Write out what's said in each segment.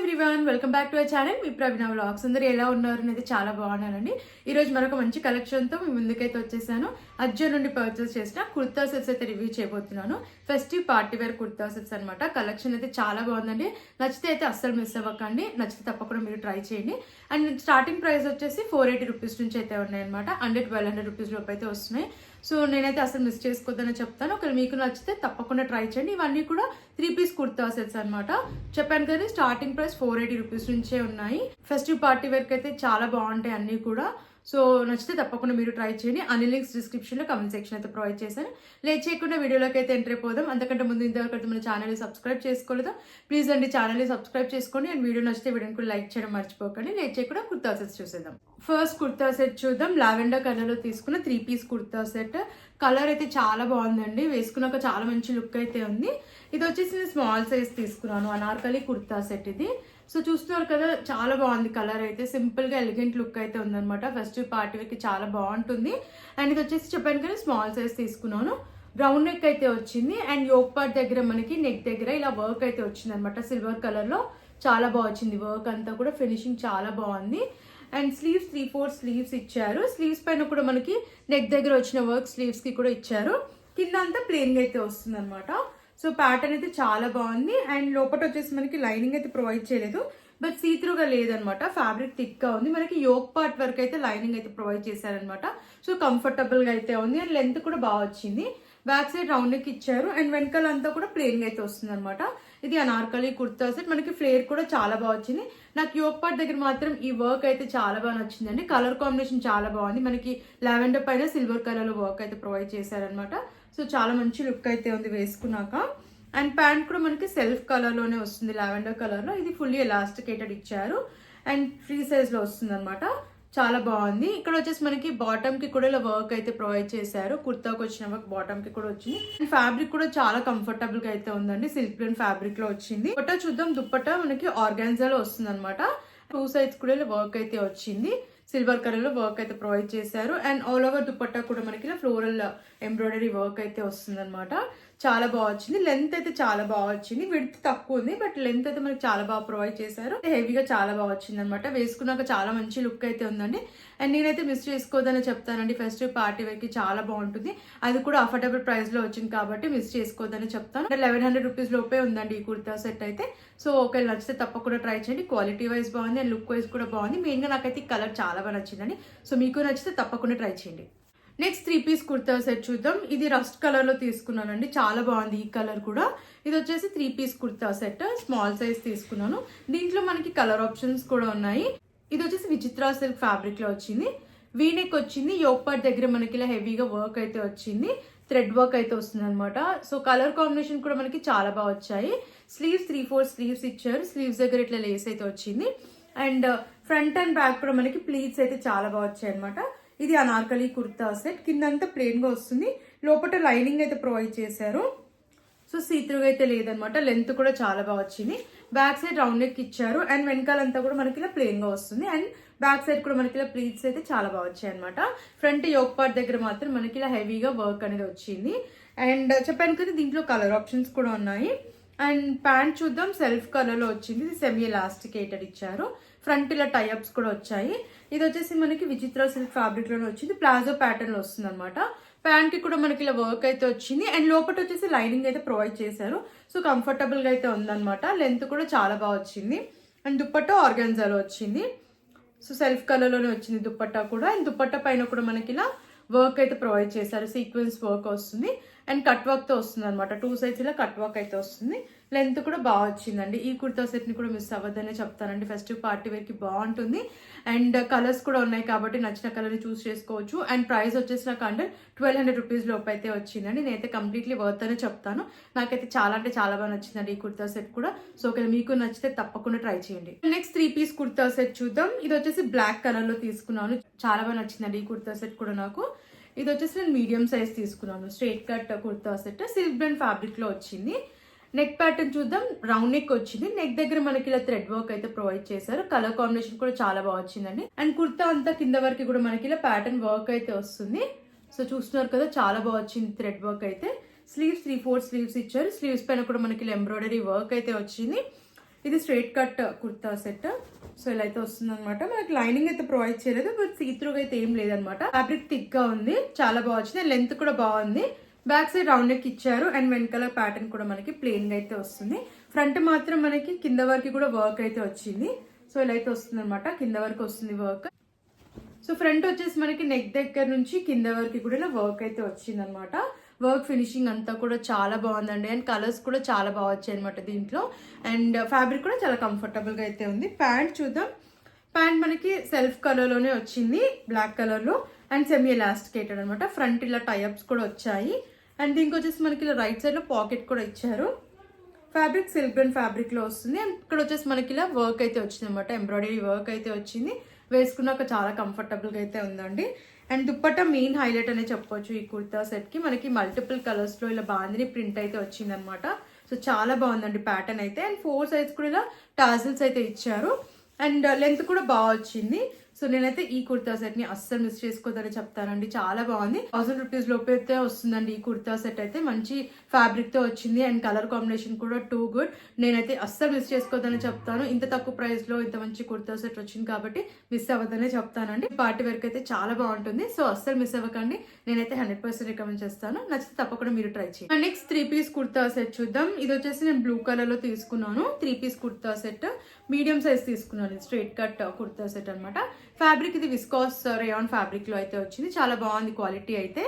Everyone, welcome back to our channel. Me Praveena vlogs. అందరూ ఎలా ఉన్నారు అనేది చాలా బాగున్నానండి. ఈ రోజు మరొక మంచి కలెక్షన్ తో మీ ముందుకైతే వచ్చేసాను. అజ్జో నుండి పర్చేస్ చేసిన కుర్తా సెట్స్ అయితే రివ్యూ చేయబోతున్నాను. Festive party wear kurta sets అనమాట. కలెక్షన్ అయితే చాలా బాగుందండి. నచ్చితే అయితే అస్సలు మిస్ అవ్వకండి. నచ్చితే తప్పకుండా మీరు ట్రై చేయండి. అండ్ స్టార్టింగ్ ప్రైస్ వచ్చేసి 480 రూపీస్ నుంచి అయితే ఉన్నాయన్నమాట. 1200 రూపీస్ లోపు అయితే వస్తున్నాయి. సో నేనైతే అసలు మిస్ చేసుకోవద్దని చెప్తాను. ఒకవేళ మీకు నచ్చితే తప్పకుండా ట్రై చేయండి. ఇవన్నీ కూడా 3 పీస్ కుర్తా సెట్స్ అనమాట. చెప్పాను కదా, స్టార్టింగ్ ప్రైస్ 480 రూపీస్ నుంచే ఉన్నాయి. ఫెస్టివ్ పార్టీ వేర్ అయితే చాలా బాగుంటాయి అన్ని కూడా. సో నచ్చితే తప్పకుండా మీరు ట్రై చేయండి. అన్ని లింక్స్ డిస్క్రిప్షన్ లో కమెంట్ సెక్షన్ అయితే ప్రొవైడ్ చేశాను. లేట్ చేయకుండా వీడియోలోకి అయితే ఎంటర్ అయిపోదాం. అంతకంటే ముందు ఇంతవరకు మన ఛానల్ సబ్స్క్రైబ్ చేసుకోలేదు, ప్లీజ్ అండి ఛానల్ సబ్స్క్రైబ్ చేసుకోండి. అండ్ వీడియో నచ్చితే వీడియోని కూడా లైక్ చేయడం మర్చిపోకండి. లేట్ చేయకుండా కుర్తా సెట్స్ చూసేద్దాం. ఫస్ట్ కుర్తా సెట్ చూద్దాం. లావెండర్ కలర్ లో తీసుకున్న 3 పీస్ కుర్తా సెట్. కలర్ అయితే చాలా బాగుందండి. వేసుకున్నాక చాలా మంచి లుక్ అయితే ఉంది. ఇది వచ్చేసి నేను స్మాల్ సైజ్ తీసుకున్నాను. అనార్కలి కుర్తా సెట్ ఇది. సో చూస్తున్నారు కదా, చాలా బాగుంది. కలర్ అయితే సింపుల్ గా ఎలిగెంట్ లుక్ అయితే ఉందన్నమాట. ఫెస్టివ్ పార్టీ వేర్కి చాలా బాగుంటుంది. అండ్ ఇది వచ్చేసి చెప్పాను కదా, స్మాల్ సైజ్ తీసుకున్నాను. రౌండ్ నెక్ అయితే వచ్చింది. అండ్ యోక్ పార్ట్ దగ్గర మనకి నెక్ దగ్గర ఇలా వర్క్ అయితే వచ్చింది అనమాట. సిల్వర్ కలర్ లో చాలా బాగా వచ్చింది. వర్క్ అంతా కూడా ఫినిషింగ్ చాలా బాగుంది. అండ్ స్లీవ్స్ 3/4 స్లీవ్స్ ఇచ్చారు. స్లీవ్స్ పైన కూడా మనకి నెక్ దగ్గర వచ్చిన వర్క్ స్లీవ్స్ కి కూడా ఇచ్చారు. కింద అంతా ప్లెయిన్ గా అయితే వస్తుంది అనమాట. సో ప్యాటర్న్ అయితే చాలా బాగుంది. అండ్ లోపల వచ్చేసి మనకి లైనింగ్ అయితే ప్రొవైడ్ చేయలేదు, బట్ సీత్రూగా లేదనమాట. ఫ్యాబ్రిక్ థిక్ గా ఉంది. మనకి యోక్ పార్ట్ వరకు అయితే లైనింగ్ అయితే ప్రొవైడ్ చేశారనమాట. సో కంఫర్టబుల్ గా అయితే ఉంది. అండ్ లెంత్ కూడా బాగా వచ్చింది. బ్యాక్ సైడ్ రౌండ్ నెక్ ఇచ్చారు. అండ్ వెనకాల అంతా కూడా ప్లెయిన్ గా అయితే వస్తుంది అనమాట. ఇది అనార్కలి కుర్తా సెట్. మనకి ఫ్లేర్ కూడా చాలా బాగా వచ్చింది. నాకు యోక్ పార్ట్ దగ్గర మాత్రం ఈ వర్క్ అయితే చాలా బాగా నచ్చిందండి. కలర్ కాంబినేషన్ చాలా బాగుంది. మనకి లావెండర్ పైన సిల్వర్ కలర్ లో వర్క్ అయితే ప్రొవైడ్ చేశారనమాట. సో చాలా మంచి లుక్ అయితే ఉంది వేసుకున్నాక. అండ్ ప్యాంట్ కూడా మనకి సెల్ఫ్ కలర్ లోనే వస్తుంది, లావెండర్ కలర్ లో. ఇది ఫుల్లీ ఎలాస్టికేటెడ్ ఇచ్చారు. అండ్ ఫ్రీ సైజ్ లో వస్తుంది అనమాట. చాలా బాగుంది. ఇక్కడ వచ్చేసి మనకి బాటమ్ కి కూడా ఇలా వర్క్ అయితే ప్రొవైడ్ చేశారు. కుర్తాకి వచ్చిన వర్క్ బాటమ్ కి కూడా వచ్చింది. ఫ్యాబ్రిక్ కూడా చాలా కంఫర్టబుల్ గా అయితే ఉందండి. సిల్క్ ప్లెయిన్ ఫ్యాబ్రిక్ లో వచ్చింది. దుపట్టా చూద్దాం. దుపట్టా మనకి ఆర్గాన్జా లో వస్తుంది అనమాట. 2 సైడ్స్ కూడా ఇలా వర్క్ అయితే వచ్చింది. సిల్వర్ కలర్ లో వర్క్ అయితే ప్రొవైడ్ చేశారు. అండ్ ఆల్ ఓవర్ దుపట్టా కూడా మనకి ఫ్లోరల్ ఎంబ్రాయిడరీ వర్క్ అయితే వస్తుంది అనమాట. చాలా బాగా వచ్చింది. లెంత్ అయితే చాలా బాగా వచ్చింది. విడ్త్ తక్కువ ఉంది, బట్ లెంత్ అయితే మనకి చాలా బాగా ప్రొవైడ్ చేశారు. హెవీగా చాలా బాగా వచ్చింది అనమాట. వేసుకున్నాక చాలా మంచి లుక్ అయితే ఉందండి. అండ్ నేనైతే మిస్ చేసుకోవద్దని చెప్తానండి. ఫెస్టివ్ పార్టీ వేర్ కి చాలా బాగుంటుంది. అది కూడా అఫోర్డబుల్ ప్రైస్ లో వచ్చింది కాబట్టి మిస్ చేసుకోవద్దని చెప్తాను. 1100 రూపీస్ లోపే ఉందండి ఈ కుర్తా సెట్ అయితే. సో ఒకవేళ నచ్చితే తప్పకుండా ట్రై చేయండి. క్వాలిటీ వైజ్ బాగుంది అండ్ లుక్ వైజ్ కూడా బాగుంది. మెయిన్ గా నాకైతే ఈ కలర్ చాలా బాగా నచ్చిందండి. సో మీకు నచ్చితే తప్పకుండా ట్రై చేయండి. నెక్స్ట్ 3 పీస్ కుర్తా సెట్ చూద్దాం. ఇది రస్ట్ కలర్ లో తీసుకున్నానండి. చాలా బాగుంది ఈ కలర్ కూడా. ఇది వచ్చేసి 3 piece kurta set. Small size తీసుకున్నాను. దీంట్లో మనకి కలర్ ఆప్షన్స్ కూడా ఉన్నాయి. ఇది వచ్చేసి విచిత్ర సిల్క్ ఫ్యాబ్రిక్ లో వచ్చింది. వీనెక్ వచ్చింది. యోక్ పార్ట్ దగ్గర మనకి ఇలా హెవీగా వర్క్ అయితే వచ్చింది. థ్రెడ్ వర్క్ అయితే వస్తుంది అనమాట. సో కలర్ కాంబినేషన్ కూడా మనకి చాలా బాగా వచ్చాయి. స్లీవ్స్ 3/4 స్లీవ్స్ ఇచ్చారు. స్లీవ్స్ దగ్గర ఇట్లా లేస్ అయితే వచ్చింది. అండ్ ఫ్రంట్ అండ్ బ్యాక్ కూడా మనకి ప్లీట్స్ అయితే చాలా బాగా వచ్చాయి అనమాట. ఇది అనార్కలి కుర్తా సెట్. కిందంతా ప్లెయిన్ గా వస్తుంది. లోపల లైనింగ్ అయితే ప్రొవైడ్ చేశారు. సో సీత్రూగా అయితే లేదనమాట. లెంత్ కూడా చాలా బాగా వచ్చింది. బ్యాక్ సైడ్ రౌండ్ నెక్ ఇచ్చారు. అండ్ వెనకాలంతా కూడా మనకి ఇలా ప్లెయిన్ గా వస్తుంది. అండ్ బ్యాక్ సైడ్ కూడా మనకి ఇలా ప్లీట్స్ అయితే చాలా బాగా వచ్చాయి అనమాట. ఫ్రంట్ యోక్ పార్ట్ దగ్గర మాత్రం మనకి ఇలా హెవీగా వర్క్ అనేది వచ్చింది. అండ్ చెప్పాను కదా, దీంట్లో కలర్ ఆప్షన్స్ కూడా ఉన్నాయి. అండ్ ప్యాంట్ చూద్దాం. సెల్ఫ్ కలర్ లో వచ్చింది. ఇది సెమీ ఎలాస్టికేటెడ్ ఇచ్చారు. ఫ్రంట్ ఇలా టైఅప్స్ కూడా వచ్చాయి. ఇది వచ్చేసి మనకి విచిత్ర సిల్క్ ఫ్యాబ్రిక్ లోనే వచ్చింది. ప్లాజో ప్యాటర్న్ లో వస్తుంది అనమాట. ప్యాంట్ కి కూడా మనకి ఇలా వర్క్ అయితే వచ్చింది. అండ్ లోపల వచ్చేసి లైనింగ్ అయితే ప్రొవైడ్ చేశారు. సో కంఫర్టబుల్ గా అయితే ఉందన్నమాట. లెంత్ కూడా చాలా బాగా వచ్చింది. అండ్ దుపట్టా ఆర్గాన్జాలో వచ్చింది. సో సెల్ఫ్ కలర్ లోనే వచ్చింది దుపట్టా కూడా. అండ్ దుపట్టా పైన కూడా మనకి ఇలా వర్క్ అయితే ప్రొవైడ్ చేశారు. సీక్వెన్స్ వర్క్ వస్తుంది. అండ్ కట్ వర్క్ తో వస్తుంది అనమాట. 2 సైడ్స్ ఇలా కట్ వర్క్ అయితే వస్తుంది. లెంత్ కూడా బాగా వచ్చిందండి. ఈ కుర్తా సెట్ ని కూడా మిస్ అవ్వద్దనే చెప్తానండి. ఫెస్టివ్ పార్టీ వేర్ కి బాగుంటుంది. అండ్ కలర్స్ కూడా ఉన్నాయి కాబట్టి నచ్చిన కలర్ ని చూస్ చేసుకోవచ్చు. అండ్ ప్రైస్ వచ్చేసి నాకు 1200 రూపీస్ లోపు అయితే వచ్చిందండి. నేనైతే కంప్లీట్లీ వర్త్ అనే చెప్తాను. నాకైతే చాలా అంటే చాలా బాగా నచ్చిందండి ఈ కుర్తా సెట్ కూడా. సో ఒకవేళ మీకు నచ్చితే తప్పకుండా ట్రై చేయండి. నెక్స్ట్ 3 పీస్ కుర్తా సెట్ చూద్దాం. ఇది వచ్చేసి బ్లాక్ కలర్ లో తీసుకున్నాను. చాలా బాగా నచ్చిందండి ఈ కుర్తా సెట్ కూడా నాకు. ఇది వచ్చేసి నేను మీడియం సైజ్ తీసుకున్నాను. Straight cut kurta set. Silk blend fabric లో వచ్చింది. నెక్ ప్యాటర్న్ చూద్దాం. రౌండ్ నెక్ వచ్చింది. నెక్ దగ్గర మనకి ఇలా థ్రెడ్ వర్క్ అయితే ప్రొవైడ్ చేశారు. కలర్ కాంబినేషన్ కూడా చాలా బాగా వచ్చిందండి. అండ్ కుర్తా అంతా కింద వరకు కూడా మనకి ఇలా ప్యాటర్న్ వర్క్ అయితే వస్తుంది. సో చూస్తున్నారు కదా, చాలా బాగా వచ్చింది థ్రెడ్ వర్క్ అయితే. స్లీవ్స్ 3/4 స్లీవ్స్ ఇచ్చారు. స్లీవ్స్ పైన కూడా మనకి ఎంబ్రాయిడరీ వర్క్ అయితే వచ్చింది. ఇది straight cut kurta set. So ఇలా అయితే వస్తుంది అనమాట. మనకి లైనింగ్ అయితే ప్రొవైడ్ చేయలేదు, బట్ సీత్రూగా అయితే ఏం లేదనమాట. ఫ్యాబ్రిక్ థిక్ గా ఉంది, చాలా బాగా వచ్చింది. లెంత్ కూడా బాగుంది. బ్యాక్ సైడ్ రౌండ్ నెక్ ఇచ్చారు అండ్ వెనకాల ప్యాటర్న్ కూడా మనకి ప్లెయిన్ గా అయితే వస్తుంది. ఫ్రంట్ మాత్రం మనకి కింద వరకు కూడా వర్క్ అయితే వచ్చింది. సో ఇలా అయితే వస్తుంది అనమాట, కింద వరకు వస్తుంది వర్క్. సో ఫ్రంట్ వచ్చేసి మనకి నెక్ దగ్గర నుంచి కింద వరకు కూడా ఇలా వర్క్ అయితే వచ్చింది అనమాట. వర్క్ ఫినిషింగ్ అంతా కూడా చాలా బాగుందండి అండ్ కలర్స్ కూడా చాలా బాగా వచ్చాయి అనమాట దీంట్లో. అండ్ ఫ్యాబ్రిక్ కూడా చాలా కంఫర్టబుల్ గా అయితే ఉంది. ప్యాంట్ చూద్దాం. ప్యాంట్ మనకి సెల్ఫ్ కలర్ లోనే వచ్చింది, బ్లాక్ కలర్ లో అండ్ సెమీ ఎలాస్టికేటెడ్ అనమాట. ఫ్రంట్ ఇలా టైఅప్స్ కూడా వచ్చాయి అండ్ దీనికి వచ్చేసి మనకి ఇలా రైట్ సైడ్ లో పాకెట్ కూడా ఇచ్చారు. ఫ్యాబ్రిక్ సిల్క్ బ్రౌన్ ఫ్యాబ్రిక్ లో వస్తుంది అండ్ ఇక్కడ వచ్చేసి మనకి ఇలా వర్క్ అయితే వచ్చింది అనమాట. ఎంబ్రాయిడరీ వర్క్ అయితే వచ్చింది. వేసుకున్నాక చాలా కంఫర్టబుల్ గా అయితే ఉందండి. అండ్ దుప్పట్టా మెయిన్ హైలైట్ అనే చెప్పొచ్చు ఈ కుర్తా సెట్ కి. మనకి మల్టిపుల్ కలర్స్ లో ఇలా బాందిని ప్రింట్ అయితే వచ్చింది అనమాట. సో చాలా బాగుందండి ప్యాటర్న్ అయితే. అండ్ 4 సైడ్స్ కూడా ఇలా టాజిల్స్ అయితే ఇచ్చారు అండ్ లెంత్ కూడా బాగా వచ్చింది. సో నేనైతే ఈ కుర్తా సెట్ ని అస్సలు మిస్ చేసుకోదని చెప్తానండి. చాలా బాగుంది. 1000 రూపీస్ లోపు అయితే వస్తుందండి ఈ కుర్తా సెట్ అయితే. మంచి ఫ్యాబ్రిక్ తో వచ్చింది అండ్ కలర్ కాంబినేషన్ కూడా టూ గుడ్. నేనైతే అస్సలు మిస్ చేసుకోదని చెప్తాను. ఇంత తక్కువ ప్రైస్ లో ఇంత మంచి కుర్తా సెట్ వచ్చింది కాబట్టి మిస్ అవ్వదనే చెప్తానండి. పార్టీ వేర్ అయితే చాలా బాగుంటుంది. సో అస్సలు మిస్ అవ్వకండి. నేనైతే 100% రికమెండ్ చేస్తాను. నచ్చితే తప్పకుండా మీరు ట్రై చేయండి. నెక్స్ట్ 3 పీస్ కుర్తా సెట్ చూద్దాం. ఇది వచ్చేసి నేను బ్లూ కలర్ లో తీసుకున్నాను. 3 piece kurta set medium size తీసుకున్నాను. స్ట్రైట్ కట్ కుర్తా సెట్ అనమాట. ఫ్యాబ్రిక్ ఇది విస్కాస్ రేయాన్ ఫ్యాబ్రిక్ లో అయితే వచ్చింది. చాలా బాగుంది క్వాలిటీ అయితే.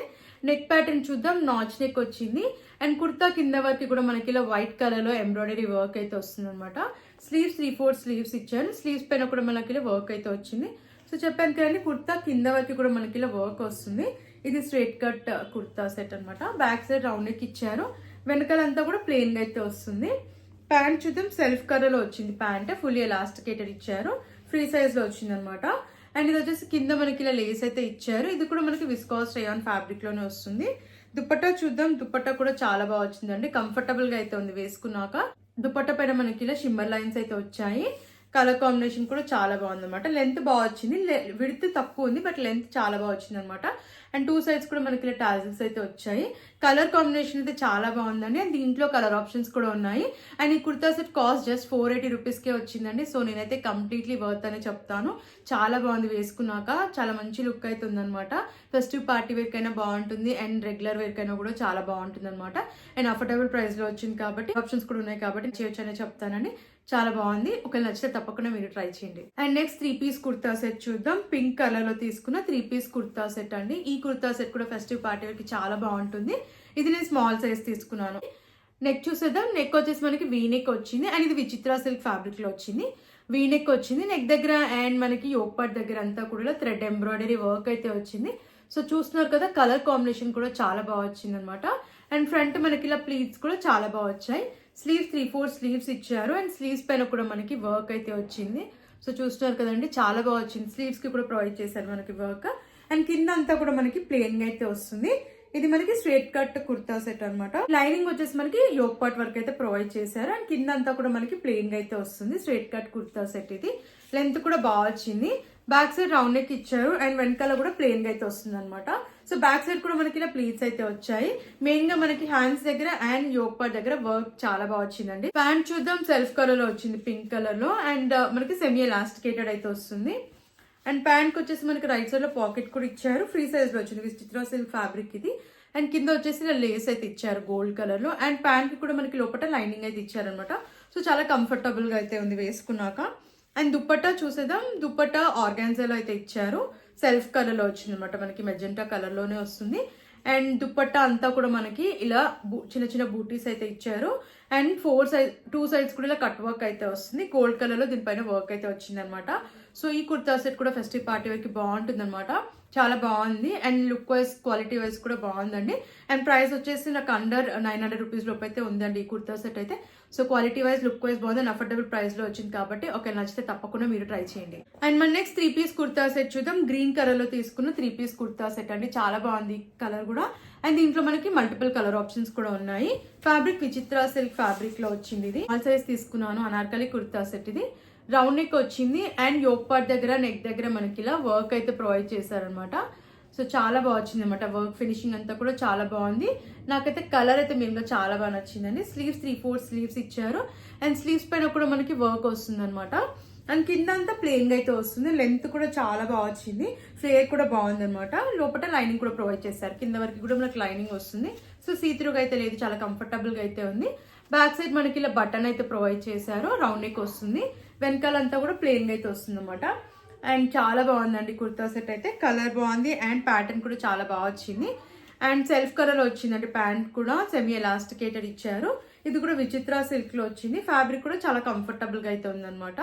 నెక్ ప్యాటర్న్ చూద్దాం. నాచ్ నెక్ వచ్చింది అండ్ కుర్తా కింద వరకు కూడా మనకి ఇలా వైట్ కలర్ లో ఎంబ్రాయిడరీ వర్క్ అయితే వస్తుంది అనమాట. స్లీవ్స్ 3/4 స్లీవ్స్ ఇచ్చారు. స్లీవ్స్ పైన కూడా మనకి ఇలా వర్క్ అయితే వచ్చింది. సో చెప్పాను కదండి, కుర్తా కింద వరకు కూడా మనకి ఇలా వర్క్ వస్తుంది. ఇది స్ట్రైట్ కట్ కుర్తా సెట్ అనమాట. బ్యాక్ సైడ్ రౌండ్ నెక్ ఇచ్చారు. వెనకాలంతా కూడా ప్లెయిన్ గా అయితే వస్తుంది. ప్యాంట్ చూద్దాం. సెల్ఫ్ కలర్ లో వచ్చింది ప్యాంట్. ఫుల్లీ ఎలాస్టికేటెడ్ ఇచ్చారు. ఫ్రీ సైజ్ లో వచ్చింది అనమాట. అండ్ ఇది వచ్చేసి కింద మనకి ఇలా లేస్ అయితే ఇచ్చారు. ఇది కూడా మనకి విస్కాస్ రేయాన్ ఫ్యాబ్రిక్ లోనే వస్తుంది. దుపట్టా చూద్దాం. దుపట్టా కూడా చాలా బాగా వచ్చిందండి. కంఫర్టబుల్ గా అయితే ఉంది వేసుకున్నాక. దుపట్టా పైన మనకి ఇలా షిమ్మర్ లైన్స్ అయితే వచ్చాయి. కలర్ కాంబినేషన్ కూడా చాలా బాగుంది అనమాట. లెంత్ బాగా వచ్చింది. విడ్త్ తక్కువ ఉంది బట్ లెంత్ చాలా బాగా వచ్చింది అనమాట. అండ్ 2 సైడ్స్ కూడా మనకి ఇలా టాజిల్స్ అయితే వచ్చాయి. కలర్ కాంబినేషన్ అయితే చాలా బాగుందండి. అండ్ దీంట్లో కలర్ ఆప్షన్స్ కూడా ఉన్నాయి. అండ్ ఈ కుర్తా సెట్ కాస్ట్ జస్ట్ 480 రూపీస్కే వచ్చిందండి. సో నేనైతే కంప్లీట్లీ వర్త్ అని చెప్తాను. చాలా బాగుంది వేసుకున్నాక. చాలా మంచి లుక్ అయితే ఉందన్నమాట. ఫెస్టివ్ పార్టీ వేర్ కైనా బాగుంటుంది అండ్ రెగ్యులర్ వేర్ కైనా కూడా చాలా బాగుంటుంది అనమాట. అండ్ అఫోర్డబుల్ ప్రైస్ లో వచ్చింది కాబట్టి ఆప్షన్స్ కూడా ఉన్నాయి కాబట్టి చేయొచ్చు అనే చెప్తానండి. చాలా బాగుంది. ఒకవేళ నచ్చితే తప్పకుండా మీరు ట్రై చేయండి. And next 3 piece kurta set చూద్దాం. పింక్ కలర్ లో తీసుకున్న 3 పీస్ కుర్తా సెట్ అండి. ఈ కుర్తా సెట్ కూడా ఫెస్టివ్ పార్టీ వేర్ కి చాలా బాగుంటుంది. ఇది నేను స్మాల్ సైజ్ తీసుకున్నాను. నెక్ చూసేద్దాం. నెక్ వచ్చేసి మనకి వీ నెక్ వచ్చింది అండ్ ఇది విచిత్ర సిల్క్ ఫ్యాబ్రిక్ లో వచ్చింది. వీ నెక్ వచ్చింది. నెక్ దగ్గర అండ్ మనకి యోక్ పార్ట్ దగ్గర అంతా కూడా థ్రెడ్ ఎంబ్రాయిడరీ వర్క్ అయితే వచ్చింది. సో చూస్తున్నారు కదా, కలర్ కాంబినేషన్ కూడా చాలా బాగా వచ్చింది అనమాట. అండ్ ఫ్రంట్ మనకి ఇలా ప్లీట్స్ కూడా చాలా బాగా వచ్చాయి. స్లీవ్స్ 3/4 స్లీవ్స్ ఇచ్చారు అండ్ స్లీవ్స్ పైన కూడా మనకి వర్క్ అయితే వచ్చింది. సో చూస్తున్నారు కదండి, చాలా బాగా వచ్చింది. స్లీవ్స్ కి కూడా ప్రొవైడ్ చేశారు మనకి వర్క్. అండ్ కింద అంతా కూడా మనకి ప్లెయిన్ గా అయితే వస్తుంది. ఇది మనకి స్ట్రైట్ కట్ కుర్తా సెట్ అనమాట. లైనింగ్ వచ్చేసి మనకి యోక్ పార్ట్ వర్క్ అయితే ప్రొవైడ్ చేశారు అండ్ కింద అంతా కూడా మనకి ప్లెయిన్ గా అయితే వస్తుంది. స్ట్రైట్ కట్ కుర్తా సెట్ ఇది. లెంత్ కూడా బాగా వచ్చింది. బ్యాక్ సైడ్ రౌండ్ నెక్ ఇచ్చారు అండ్ వెనకాల కూడా ప్లెయిన్ గా అయితే వస్తుంది అనమాట. సో బ్యాక్ సైడ్ కూడా మనకి ఇలా ప్లీట్స్ అయితే వచ్చాయి. మెయిన్ గా మనకి హ్యాండ్స్ దగ్గర అండ్ యోక్ పార్ట్ దగ్గర వర్క్ చాలా బాగా వచ్చిందండి. ప్యాంట్ చూద్దాం. సెల్ఫ్ కలర్ లో వచ్చింది, పింక్ కలర్ లో అండ్ మనకి సెమీ ఎలాస్టికేటెడ్ అయితే వస్తుంది. అండ్ ప్యాంట్ వచ్చేసి మనకి రైట్ సైడ్ లో పాకెట్ కూడా ఇచ్చారు. ఫ్రీ సైజ్ లో వచ్చింది. విచిత్ర సిల్క్ ఫ్యాబ్రిక్ ఇది. అండ్ కింద వచ్చేసి ఇలా లేస్ అయితే ఇచ్చారు గోల్డ్ కలర్ లో. అండ్ ప్యాంట్ కి కూడా మనకి లోపల లైనింగ్ అయితే ఇచ్చారనమాట. సో చాలా కంఫర్టబుల్ గా అయితే ఉంది వేసుకున్నాక. అండ్ దుప్పట్టా చూసేద్దాం. దుప్పట్టా ఆర్గాన్జాలో అయితే ఇచ్చారు. సెల్ఫ్ కలర్ లో వచ్చింది అనమాట. మనకి మెజెంటా కలర్ లోనే వస్తుంది. అండ్ దుప్పట్టా అంతా కూడా మనకి ఇలా చిన్న చిన్న బూటీస్ అయితే ఇచ్చారు. అండ్ 2 సైడ్స్ కూడా ఇలా కట్ వర్క్ అయితే వస్తుంది. గోల్డ్ కలర్ లో దీనిపైన వర్క్ అయితే వచ్చింది అనమాట. సో ఈ కుర్తా సెట్ కూడా ఫెస్టివ్ పార్టీ వేర్ కి బాగుంటుంది అనమాట. చాలా బాగుంది and look wise quality wise కూడా బాగుందండి. అండ్ ప్రైస్ వచ్చేసి నాకు అండర్ 900 రూపీస్ లోపు అయితే ఉందండి ఈ కుర్తా సెట్ అయితే. So quality wise look wise బాగుంది అండ్ అఫోర్డబుల్ ప్రైస్ లో వచ్చింది కాబట్టి ఒకవేళ నచ్చితే తప్పకుండా మీరు ట్రై చేయండి. అండ్ మన నెక్స్ట్ 3 పీస్ కుర్తా సెట్ చూద్దాం. గ్రీన్ కలర్ లో తీసుకున్న 3 పీస్ కుర్తా సెట్ అండి. చాలా బాగుంది కలర్ కూడా. అండ్ దీంట్లో మనకి మల్టిపుల్ కలర్ ఆప్షన్స్ కూడా ఉన్నాయి. ఫ్యాబ్రిక్ విచిత్ర సిల్క్ ఫ్యాబ్రిక్ లో వచ్చింది. ఇది స్మాల్ సైజ్ తీసుకున్నాను. అనార్కలి కుర్తా సెట్ ఇది. రౌండ్ నెక్ వచ్చింది అండ్ యోక్ పార్ట్ దగ్గర నెక్ దగ్గర మనకి ఇలా వర్క్ అయితే ప్రొవైడ్ చేశారనమాట. సో చాలా బాగా వచ్చింది అనమాట. వర్క్ ఫినిషింగ్ అంతా కూడా చాలా బాగుంది. నాకైతే కలర్ అయితే మెయిన్ గా చాలా బాగా నచ్చిందండి. స్లీవ్స్ 3/4 స్లీవ్స్ ఇచ్చారు అండ్ స్లీవ్స్ పైన కూడా మనకి వర్క్ వస్తుంది అనమాట. అండ్ కింద అంతా ప్లెయిన్ గా అయితే వస్తుంది. లెంత్ కూడా చాలా బాగా వచ్చింది. ఫ్లేర్ కూడా బాగుంది అనమాట. లోపల లైనింగ్ కూడా ప్రొవైడ్ చేస్తారు. కింద వరకు కూడా మనకి లైనింగ్ వస్తుంది. సో సీత్రూగా అయితే లేదు, చాలా కంఫర్టబుల్ గా అయితే ఉంది. బ్యాక్ సైడ్ మనకి ఇలా బటన్ అయితే ప్రొవైడ్ చేశారు. రౌండ్ నెక్ వస్తుంది. వెనకాలంతా కూడా ప్లెయిన్ గా అయితే వస్తుంది అనమాట. అండ్ చాలా బాగుందండి కుర్తా సెట్ అయితే. కలర్ బాగుంది అండ్ ప్యాటర్న్ కూడా చాలా బాగా వచ్చింది. అండ్ సెల్ఫ్ కలర్ వచ్చిందండి. ప్యాంట్ కూడా సెమీ ఎలాస్టికేటెడ్ ఇచ్చారు. ఇది కూడా విచిత్ర సిల్క్ లో వచ్చింది. ఫ్యాబ్రిక్ కూడా చాలా కంఫర్టబుల్ గా అయితే ఉందన్నమాట.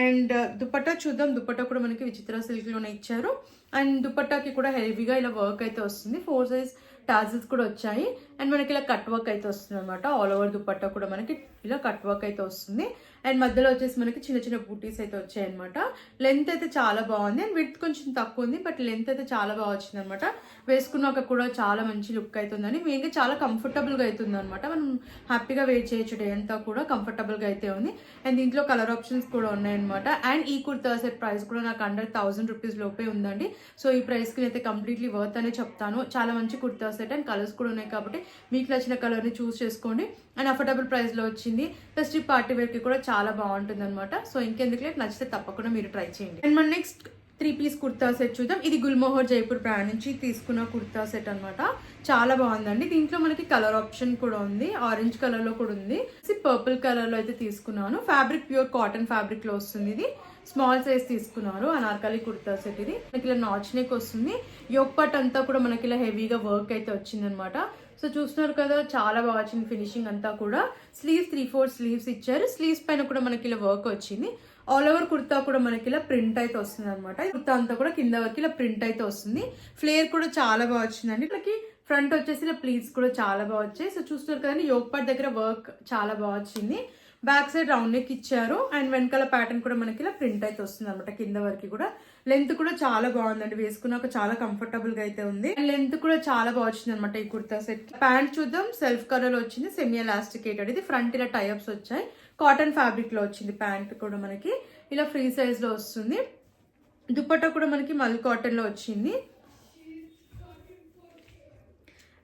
అండ్ దుపట్టా చూద్దాం. దుపట్టా కూడా మనకి విచిత్ర సిల్క్ లోనే ఇచ్చారు. అండ్ దుపట్టాకి కూడా హెవీగా ఇలా వర్క్ అయితే వస్తుంది. 4 సైజ్ టాజిల్స్ కూడా వచ్చాయి. అండ్ మనకి ఇలా కట్ వర్క్ అయితే వస్తుంది అనమాట. ఆల్ ఓవర్ దుపట్టా కూడా మనకి ఇలా కట్ వర్క్ అయితే వస్తుంది. అండ్ మధ్యలో వచ్చేసి మనకి చిన్న చిన్న బూటీస్ అయితే వచ్చాయి అనమాట. లెంత్ అయితే చాలా బాగుంది. అండ్ విడ్త్ కొంచెం తక్కువ ఉంది, బట్ లెంత్ అయితే చాలా బాగా వచ్చింది అనమాట. వేసుకున్నాక కూడా చాలా మంచి లుక్ అవుతుందని, మెయిన్గా చాలా కంఫర్టబుల్గా అవుతుంది అనమాట. మనం హ్యాపీగా వేర్ చేయొచ్చు. డే అంతా కూడా కంఫర్టబుల్గా అయితే ఉంది. అండ్ దీంట్లో కలర్ ఆప్షన్స్ కూడా ఉన్నాయన్నమాట. అండ్ ఈ కుర్తా సెట్ ప్రైస్ కూడా నాకు అండర్ 1000 రూపీస్ లోపే ఉందండి. సో ఈ ప్రైస్కి అయితే కంప్లీట్లీ వర్త్ అనే చెప్తాను. చాలా మంచి కుర్తా సెట్ అండ్ కలర్స్ కూడా ఉన్నాయి కాబట్టి మీకు నచ్చిన కలర్ని చూస్ చేసుకోండి. అండ్ అఫోర్డబుల్ ప్రైస్లో వచ్చింది. ఫెస్టివ్ పార్టీ వేర్కి కూడా చాలా బాగుంటుంది అనమాట. సో ఇంకెందుకు నచ్చితే తప్పకుండా మీరు ట్రై చేయండి. అండ్ మన నెక్స్ట్ 3 పీస్ కుర్తా సెట్ చూద్దాం. ఇది గుల్మోహర్ జైపూర్ బ్రాండ్ నుంచి తీసుకున్న కుర్తా సెట్ అనమాట. చాలా బాగుందండి. దీంట్లో మనకి కలర్ ఆప్షన్ కూడా ఉంది. ఆరెంజ్ కలర్ లో కూడా ఉంది. పర్పుల్ కలర్ లో అయితే తీసుకున్నాను. ఫ్యాబ్రిక్ ప్యూర్ కాటన్ ఫ్యాబ్రిక్ లో వస్తుంది. ఇది స్మాల్ సైజ్ తీసుకున్నారు. అనార్కలి కుర్తా సెట్ ఇది. మనకి ఇలా నాచ్ నెక్ వస్తుంది. యోక్ పార్ట్ అంతా కూడా మనకి ఇలా హెవీగా వర్క్ అయితే వచ్చింది అనమాట. సో చూస్తున్నారు కదా, చాలా బాగా వచ్చింది ఫినిషింగ్ అంతా కూడా. స్లీవ్స్ 3/4 స్లీవ్స్ ఇచ్చారు. స్లీవ్స్ పైన కూడా మనకి ఇలా వర్క్ వచ్చింది. ఆల్ ఓవర్ కుర్తా కూడా మనకి ఇలా ప్రింట్ అయితే వస్తుంది అనమాట. కుర్తా అంతా కూడా కింద వరకు ఇలా ప్రింట్ అయితే వస్తుంది. ఫ్లేర్ కూడా చాలా బాగా వచ్చిందండి. మనకి ఫ్రంట్ వచ్చేసి ఇలా ప్లీట్స్ కూడా చాలా బాగా వచ్చాయి. సో చూస్తున్నారు కదండి, యోక్ పార్ట్ దగ్గర వర్క్ చాలా బాగా వచ్చింది. బ్యాక్ సైడ్ రౌండ్ నెక్ ఇచ్చారు. అండ్ వెనకాల ప్యాటర్న్ కూడా మనకి ఇలా ప్రింట్ అయితే వస్తుంది అనమాట. కింద వరకు కూడా లెంత్ కూడా చాలా బాగుందండి. వేసుకున్నాక చాలా కంఫర్టబుల్ గా అయితే ఉంది. అండ్ లెంత్ కూడా చాలా బాగా వచ్చింది అనమాట ఈ కుర్తా సెట్. ప్యాంట్ చూద్దాం. సెల్ఫ్ కలర్ లో వచ్చింది. Semi elasticated. ఇది ఫ్రంట్ ఇలా టైఅప్స్ వచ్చాయి. కాటన్ ఫ్యాబ్రిక్ లో వచ్చింది. ప్యాంట్ కూడా మనకి ఇలా ఫ్రీ సైజ్ లో వస్తుంది. దుపట్టా కూడా మనకి మల్ కాటన్ లో వచ్చింది.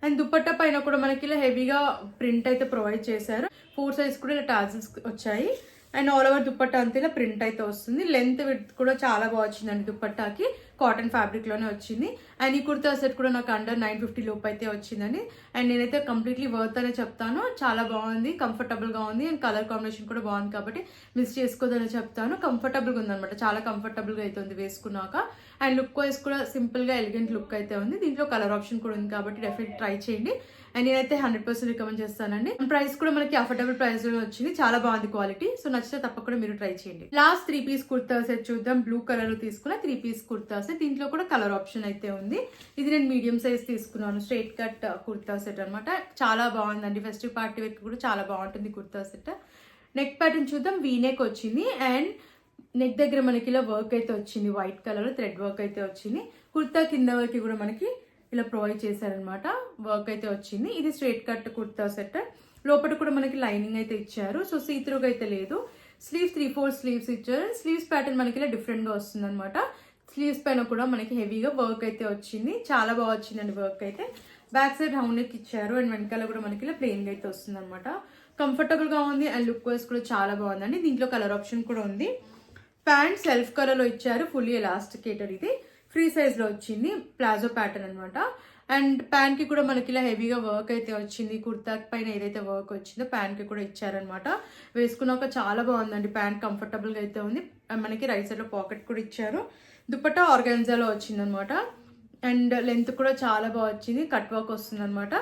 అండ్ దుపట్టా పైన కూడా మనకి ఇలా హెవీగా ప్రింట్ అయితే ప్రొవైడ్ చేశారు. 4 సైజ్ కూడా ఇలా టాజిల్స్ వచ్చాయి. అండ్ ఆల్ ఓవర్ దుపట్టా అంతా ఇలా ప్రింట్ అయితే వస్తుంది. లెంత్ విడ్త్ కూడా చాలా బాగా వచ్చిందండి. దుపట్టాకి కాటన్ ఫ్యాబ్రిక్ లోనే వచ్చింది. అండ్ ఈ కుర్తా సెట్ కూడా నాకు అండర్ 950 లోపు అయితే వచ్చిందండి. అండ్ నేనైతే కంప్లీట్లీ వర్త్ అనే చెప్తాను. చాలా బాగుంది, కంఫర్టబుల్ గా ఉంది. అండ్ కలర్ కాంబినేషన్ కూడా బాగుంది కాబట్టి మిస్ చేసుకోదని చెప్తాను. కంఫర్టబుల్ గా ఉందన్నమాట. చాలా కంఫర్టబుల్ గా అయితే ఉంది వేసుకున్నాక. అండ్ లుక్ వైజ్ కూడా సింపుల్ గా ఎలిగెంట్ లుక్ అయితే ఉంది. దీంట్లో కలర్ ఆప్షన్ కూడా ఉంది కాబట్టి డెఫినెట్ ట్రై చేయండి. అండ్ నేనైతే 100% రికమెండ్ చేస్తానండి. ప్రైస్ కూడా మనకి అఫోర్డబుల్ ప్రైస్ లో వచ్చింది. చాలా బాగుంది క్వాలిటీ. సో నచ్చితే తప్పకుండా మీరు ట్రై చేయండి. లాస్ట్ 3 పీస్ కుర్తా సెట్ చూద్దాం. బ్లూ కలర్ లో తీసుకున్న 3 పీస్ కుర్తా సెట్. దీంట్లో కూడా కలర్ ఆప్షన్ అయితే ఉంది. ఇది నేను మీడియం సైజ్ తీసుకున్నాను. స్ట్రైట్ కట్ కుర్తా సెట్ అనమాట. చాలా బాగుందండి. ఫెస్టివ్ పార్టీ వేర్ కూడా చాలా బాగుంటుంది కుర్తా సెట్. నెక్ ప్యాటర్న్ చూద్దాం. వీ నెక్ వచ్చింది. అండ్ నెక్ దగ్గర మనకి ఇలా వర్క్ అయితే వచ్చింది. వైట్ కలర్ లో థ్రెడ్ వర్క్ అయితే వచ్చింది. కుర్తా కింద వరకు కూడా మనకి ఇలా ప్రొవైడ్ చేశారనమాట. వర్క్ అయితే వచ్చింది. ఇది స్ట్రైట్ కట్ కుర్తా సెట్. లోపల కూడా మనకి లైనింగ్ అయితే ఇచ్చారు. సో సీత్రూగా అయితే లేదు. స్లీవ్స్ 3/4 స్లీవ్స్ ఇచ్చారు. స్లీవ్స్ ప్యాటర్న్ మనకి ఇలా డిఫరెంట్ గా వస్తుంది అనమాట. స్లీవ్స్ పైన కూడా మనకి హెవీగా వర్క్ అయితే వచ్చింది. చాలా బాగా వచ్చిందండి వర్క్ అయితే. బ్యాక్ సైడ్ రౌండ్ నెక్ ఇచ్చారు. అండ్ వెనకాల కూడా మనకి ఇలా ప్లెయిన్ గా అయితే వస్తుంది అనమాట. కంఫర్టబుల్ గా ఉంది. అండ్ లుక్ వైజ్ కూడా చాలా బాగుందండి. దీంట్లో కలర్ ఆప్షన్ కూడా ఉంది. ప్యాంట్ సెల్ఫ్ కలర్ లో ఇచ్చారు. Fully elasticated. ఇది ఫ్రీ సైజ్ లో వచ్చింది. ప్లాజో ప్యాటర్న్ అనమాట. అండ్ ప్యాంట్ కి కూడా మనకి ఇలా హెవీగా వర్క్ అయితే వచ్చింది. కుర్తా పైన ఏదైతే వర్క్ వచ్చిందో ప్యాంట్ కి కూడా ఇచ్చారనమాట. వేసుకున్నాక చాలా బాగుందండి. ప్యాంట్ కంఫర్టబుల్ గా అయితే ఉంది. మనకి రైట్ సైడ్ లో పాకెట్ కూడా ఇచ్చారు. దుపట్టా ఆర్గాన్జాలో వచ్చింది అనమాట. అండ్ లెంత్ కూడా చాలా బాగా వచ్చింది. కట్ వర్క్ వస్తుంది అనమాట.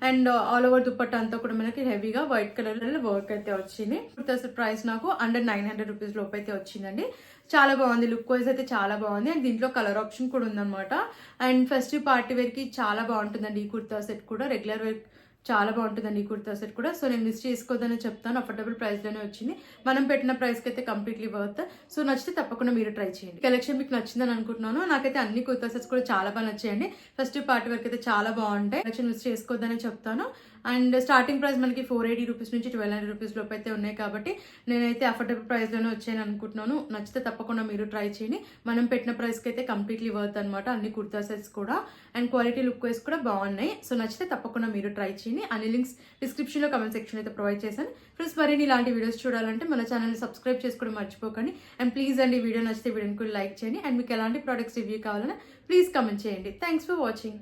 అండ్ ఆల్ ఓవర్ దుపట్టా అంతా కూడా మనకి హెవీగా వైట్ కలర్ లో వర్క్ అయితే వచ్చింది. ప్రైస్ నాకు అండర్ 900 రూపీస్ లోపు అయితే వచ్చిందండి. చాలా బాగుంది. లుక్ వైజ్ అయితే చాలా బాగుంది. అండ్ దీంట్లో కలర్ ఆప్షన్ కూడా ఉందన్నమాట. అండ్ ఫెస్టివ్ పార్టీ వేర్ కి చాలా బాగుంటుందండి ఈ కుర్తా సెట్ కూడా. రెగ్యులర్ వేర్ చాలా బాగుంటుందండి ఈ కుర్తా సెట్ కూడా. సో నేను మిస్ చేసుకోవద్దని చెప్తాను. అఫోర్డబుల్ ప్రైస్ లోనే వచ్చింది. మనం పెట్టిన ప్రైస్ కి అయితే కంప్లీట్లీ వర్త్. సో నచ్చితే తప్పకుండా మీరు ట్రై చేయండి. కలెక్షన్ మీకు నచ్చిందని అనుకుంటున్నాను. నాకైతే అన్ని కుర్తా సెట్స్ కూడా చాలా బాగా నచ్చాయండి. ఫెస్టివ్ పార్టీ వేర్ అయితే చాలా బాగుంటాయి. కలెక్షన్ మిస్ చేసుకోవద్దని చెప్తాను. అండ్ స్టార్టింగ్ ప్రైస్ మనకి 480 రూపీస్ నుంచి 1200 రూపీస్ లోపు అయితే ఉన్నాయి కాబట్టి నేనైతే అఫోర్డబుల్ ప్రైస్లోనే వచ్చాయని అనుకుంటున్నాను. నచ్చితే తప్పకుండా మీరు ట్రై చేయండి. మనం పెట్టిన ప్రైస్కి అయితే కంప్లీట్లీ వర్త్ అనమాట అన్ని కుర్తా సెట్స్ కూడా. అండ్ క్వాలిటీ లుక్ వైస్ కూడా బాగున్నాయి. సో నచ్చితే తప్పకుండా మీరు ట్రై చేయండి. అన్ని లింక్స్ డిస్క్రిప్షన్లో కమెంట్ సెక్షన్ అయితే ప్రొవైడ్ చేశాను. ఫ్రెండ్స్ మరిన్ని ఇలాంటి వీడియోస్ చూడాలంటే మన ఛానల్ని సబ్స్క్రైబ్ చేసుకోవడం మర్చిపోకండి. అండ్ ప్లీజ్ అండి వీడియో నచ్చితే వీడియోని కూడా లైక్ చేయండి. అండ్ మీకు ఎలాంటి ప్రోడక్ట్స్ రివ్యూ కావాలన్నా ప్లీజ్ కమెంట్ చేయండి. Thanks for watching.